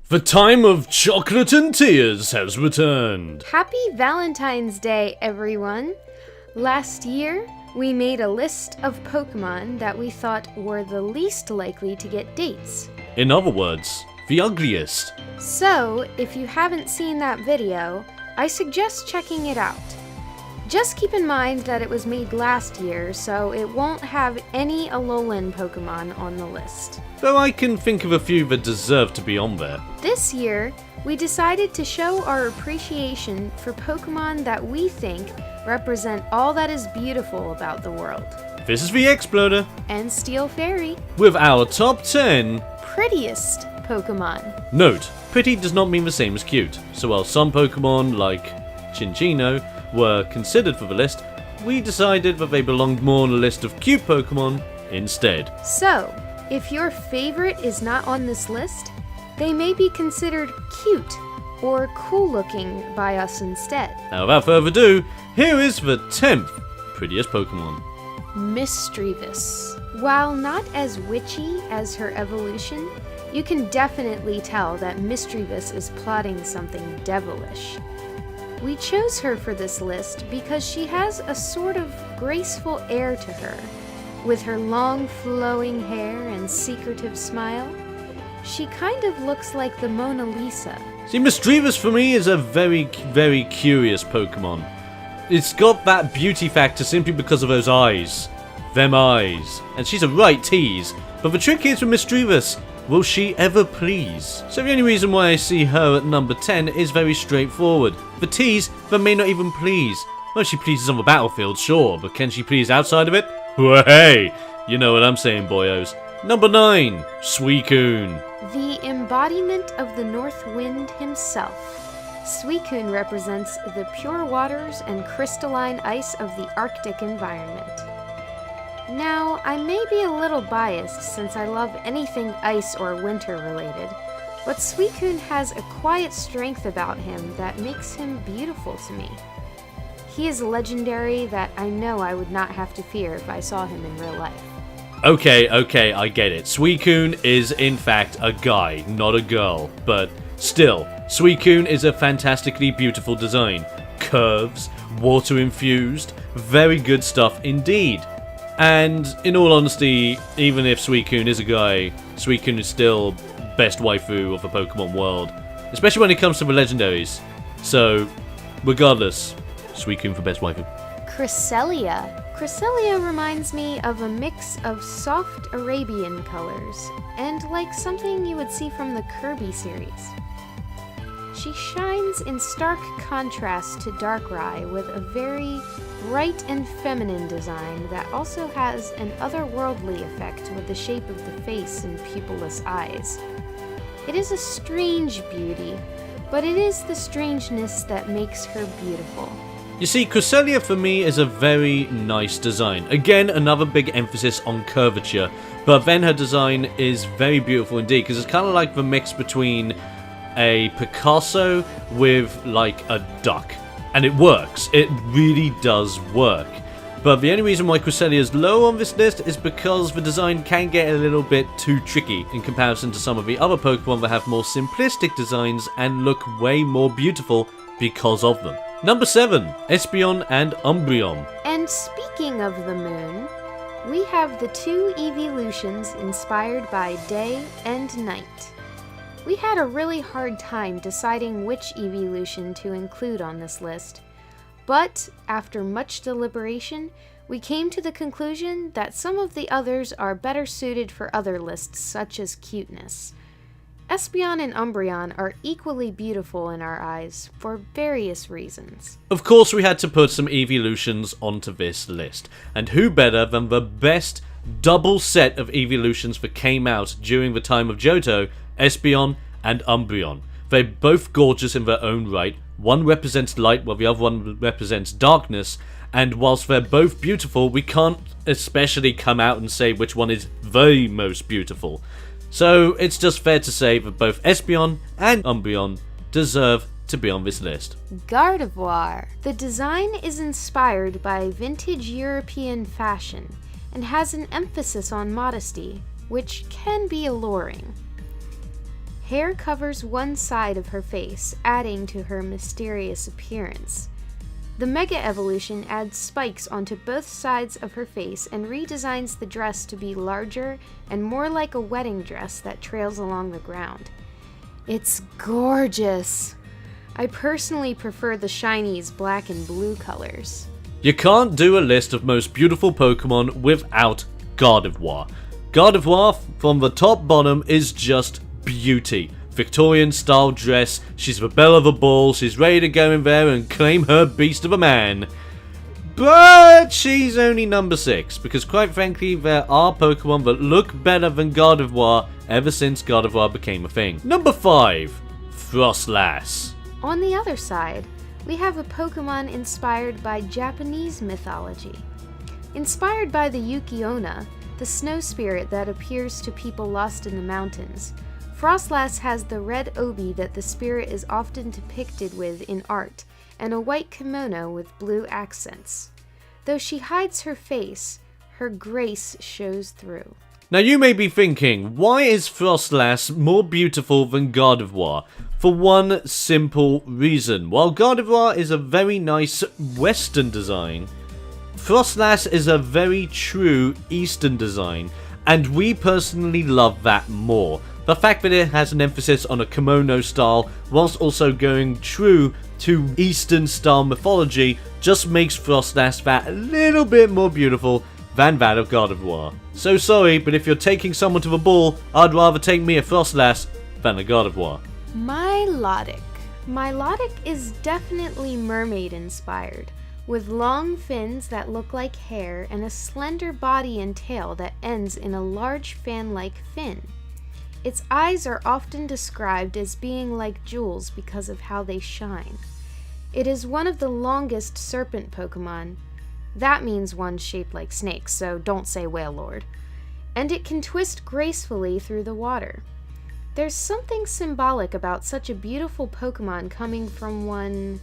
The time of chocolate and tears has returned. Happy Valentine's Day, everyone! Last year, we made a list of Pokemon that we thought were the least likely to get dates. In other words, the ugliest. So, if you haven't seen that video, I suggest checking it out. Just keep in mind that it was made last year, so it won't have any Alolan Pokemon on the list. Though I can think of a few that deserve to be on there. This year, we decided to show our appreciation for Pokemon that we think represent all that is beautiful about the world. This is TheXploder, And Steel Fairy, with our top 10. Prettiest Pokemon. Note, pretty does not mean the same as cute, so while some Pokemon, like Chinchino, were considered for the list, we decided that they belonged more on a list of cute Pokemon instead. So, if your favorite is not on this list, they may be considered cute or cool looking by us instead. Now without further ado, here is the 10th prettiest Pokemon. Mischievous. While not as witchy as her evolution, you can definitely tell that Mischievous is plotting something devilish. We chose her for this list because she has a sort of graceful air to her. With her long flowing hair and secretive smile, she kind of looks like the Mona Lisa. See, Mischievous for me is a very, very curious Pokemon. It's got that beauty factor simply because of those eyes. Them eyes. And she's a right tease. But the trick is with Mischievous, will she ever please? So the only reason why I see her at number 10 is very straightforward. The tease that may not even please. Well, she pleases on the battlefield, sure, but can she please outside of it? Well, hey, you know what I'm saying, boyos. Number 9, Suicune. The embodiment of the North Wind himself. Suicune represents the pure waters and crystalline ice of the Arctic environment. Now, I may be a little biased since I love anything ice or winter related, but Suicune has a quiet strength about him that makes him beautiful to me. He is legendary that I know I would not have to fear if I saw him in real life. Okay, I get it. Suicune is in fact a guy, not a girl. But still, Suicune is a fantastically beautiful design. Curves, water infused, very good stuff indeed. And in all honesty, even if Suicune is a guy, Suicune is still best waifu of the Pokemon world. Especially when it comes to the legendaries. So, regardless, Suicune for best waifu. Cresselia. Cresselia reminds me of a mix of soft Arabian colors, and like something you would see from the Kirby series. She shines in stark contrast to Darkrai with a very bright and feminine design that also has an otherworldly effect with the shape of the face and pupilless eyes. It is a strange beauty, but it is the strangeness that makes her beautiful. You see, Cresselia for me is a very nice design. Again, another big emphasis on curvature, but then her design is very beautiful indeed, because it's kind of like the mix between a Picasso with like a duck. And it works. It really does work. But the only reason why Cresselia is low on this list is because the design can get a little bit too tricky in comparison to some of the other Pokemon that have more simplistic designs and look way more beautiful because of them. Number 7, Espeon and Umbreon. And speaking of the moon, we have the two evolutions inspired by day and night. We had a really hard time deciding which evolution to include on this list, but after much deliberation, we came to the conclusion that some of the others are better suited for other lists such as cuteness. Espeon and Umbreon are equally beautiful in our eyes for various reasons. Of course, we had to put some evolutions onto this list, and who better than the best double set of evolutions that came out during the time of Johto, Espeon and Umbreon. They're both gorgeous in their own right. One represents light while the other one represents darkness, and whilst they're both beautiful, we can't especially come out and say which one is the most beautiful. So it's just fair to say that both Espeon and Umbreon deserve to be on this list. Gardevoir. The design is inspired by vintage European fashion and has an emphasis on modesty, which can be alluring. Hair covers one side of her face, adding to her mysterious appearance. The Mega Evolution adds spikes onto both sides of her face and redesigns the dress to be larger and more like a wedding dress that trails along the ground. It's gorgeous! I personally prefer the Shiny's black and blue colors. You can't do a list of most beautiful Pokemon without Gardevoir. Gardevoir, from the top bottom, is just beauty. Victorian style dress, she's the belle of the ball, she's ready to go in there and claim her beast of a man. But she's only number 6, because quite frankly there are Pokemon that look better than Gardevoir ever since Gardevoir became a thing. Number 5, Frostlass. On the other side, we have a Pokemon inspired by Japanese mythology. Inspired by the Yuki-onna, the snow spirit that appears to people lost in the mountains, Frostlass has the red obi that the spirit is often depicted with in art, and a white kimono with blue accents. Though she hides her face, her grace shows through. Now you may be thinking, why is Frostlass more beautiful than Gardevoir? For one simple reason. While Gardevoir is a very nice Western design, Frostlass is a very true Eastern design, and we personally love that more. The fact that it has an emphasis on a kimono style, whilst also going true to Eastern style mythology, just makes Frostlass that a little bit more beautiful than that of Gardevoir. So sorry, but if you're taking someone to the ball, I'd rather take me a Frostlass than a Gardevoir. Milotic. Milotic is definitely mermaid inspired, with long fins that look like hair and a slender body and tail that ends in a large fan-like fin. Its eyes are often described as being like jewels because of how they shine. It is one of the longest serpent Pokemon. That means one shaped like snakes, so don't say whale lord. And it can twist gracefully through the water. There's something symbolic about such a beautiful Pokemon coming from one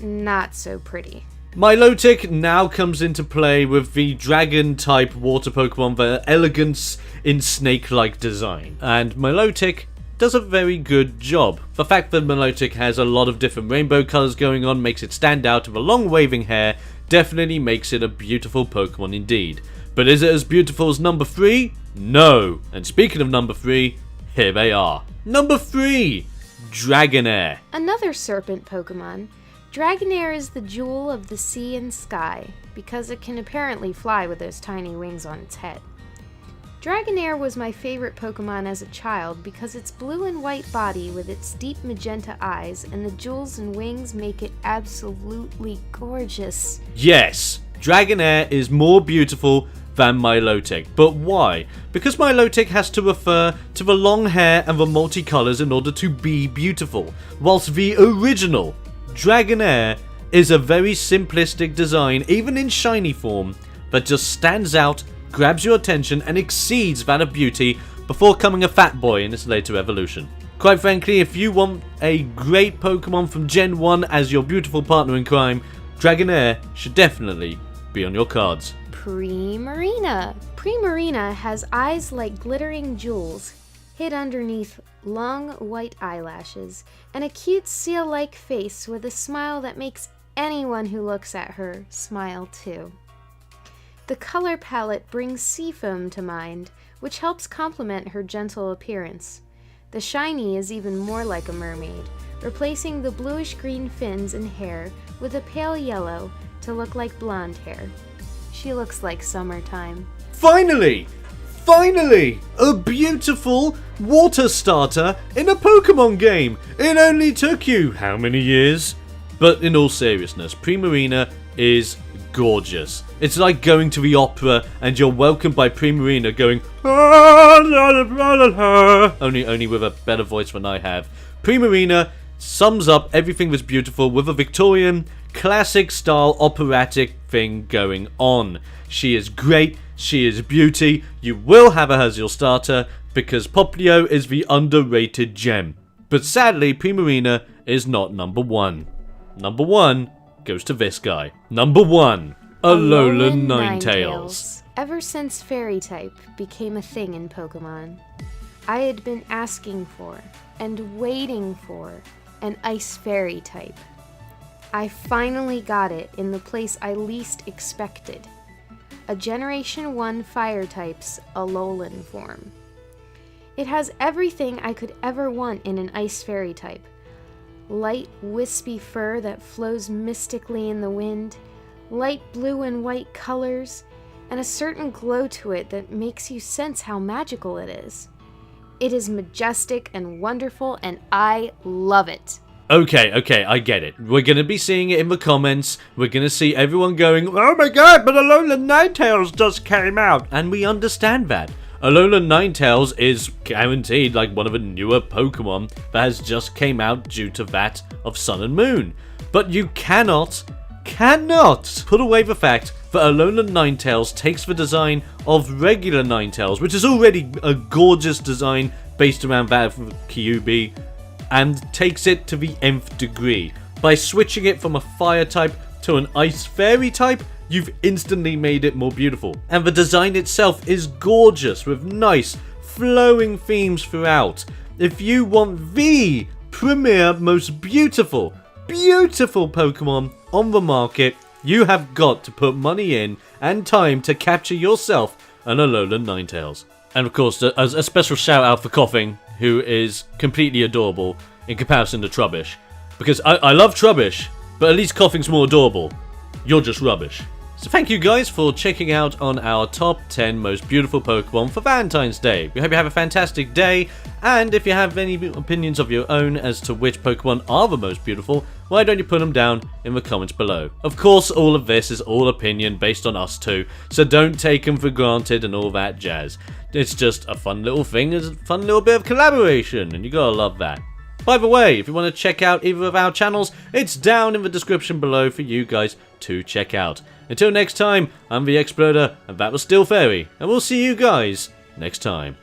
not so pretty. Milotic now comes into play with the dragon-type water Pokemon, the elegance in snake-like design. And Milotic does a very good job. The fact that Milotic has a lot of different rainbow colors going on makes it stand out, with a long waving hair definitely makes it a beautiful Pokemon indeed. But is it as beautiful as number 3? No! And speaking of number 3, here they are. Number 3, Dragonair. Another serpent Pokemon. Dragonair is the jewel of the sea and sky, because it can apparently fly with those tiny wings on its head. Dragonair was my favorite Pokemon as a child because its blue and white body with its deep magenta eyes and the jewels and wings make it absolutely gorgeous. Yes, Dragonair is more beautiful than Milotic. But why? Because Milotic has to refer to the long hair and the multicolours in order to be beautiful, whilst the original Dragonair is a very simplistic design, even in shiny form, that just stands out, grabs your attention, and exceeds that of beauty before becoming a fat boy in its later evolution. Quite frankly, if you want a great Pokemon from Gen 1 as your beautiful partner in crime, Dragonair should definitely be on your cards. Primarina. Primarina has eyes like glittering jewels, hid underneath long white eyelashes, and a cute seal-like face with a smile that makes anyone who looks at her smile too. The color palette brings Seafoam to mind, which helps complement her gentle appearance. The shiny is even more like a mermaid, replacing the bluish-green fins and hair with a pale yellow to look like blonde hair. She looks like summertime. Finally! Finally! A beautiful water starter in a Pokemon game! It only took you how many years? But in all seriousness, Primarina is gorgeous. It's like going to the opera and you're welcomed by Primarina going only with a better voice than I have. Primarina sums up everything that's beautiful with a Victorian classic style operatic thing going on. She is great, she is beauty, you will have her as your starter because Poplio is the underrated gem. But sadly, Primarina is not number 1. Number 1 goes to this guy. Number 1, Alolan Ninetales. Ever since Fairy type became a thing in Pokemon, I had been asking for and waiting for an Ice Fairy type. I finally got it in the place I least expected. A Generation 1 Fire type's Alolan form. It has everything I could ever want in an Ice Fairy type. Light, wispy fur that flows mystically in the wind, light blue and white colors, and a certain glow to it that makes you sense how magical it is. It is majestic and wonderful, and I love it. Okay, I get it. We're gonna be seeing it in the comments. We're gonna see everyone going, "Oh my god, but Alolan Ninetales just came out!" And we understand that. Alolan Ninetales is guaranteed like one of the newer Pokemon that has just came out due to that of Sun and Moon. But you cannot put away the fact that Alolan Ninetales takes the design of regular Ninetales, which is already a gorgeous design based around that of Kyuubi, and takes it to the nth degree. By switching it from a fire type to an ice fairy type, you've instantly made it more beautiful. And the design itself is gorgeous with nice flowing themes throughout. If you want the premier, most beautiful Pokemon on the market, you have got to put money in and time to capture yourself an Alolan Ninetales. And of course, as a special shout out for Coughing, who is completely adorable in comparison to Trubbish. Because I love Trubbish, but at least Coughing's more adorable. You're just rubbish. So thank you guys for checking out on our top 10 most beautiful Pokemon for Valentine's Day. We hope you have a fantastic day, and if you have any opinions of your own as to which Pokemon are the most beautiful, why don't you put them down in the comments below. Of course, all of this is all opinion based on us two, so don't take them for granted and all that jazz. It's just a fun little thing, it's a fun little bit of collaboration, and you gotta love that. By the way, if you want to check out either of our channels, it's down in the description below for you guys to check out. Until next time, I'm TheXploder, and that was Still Fairy, and we'll see you guys next time.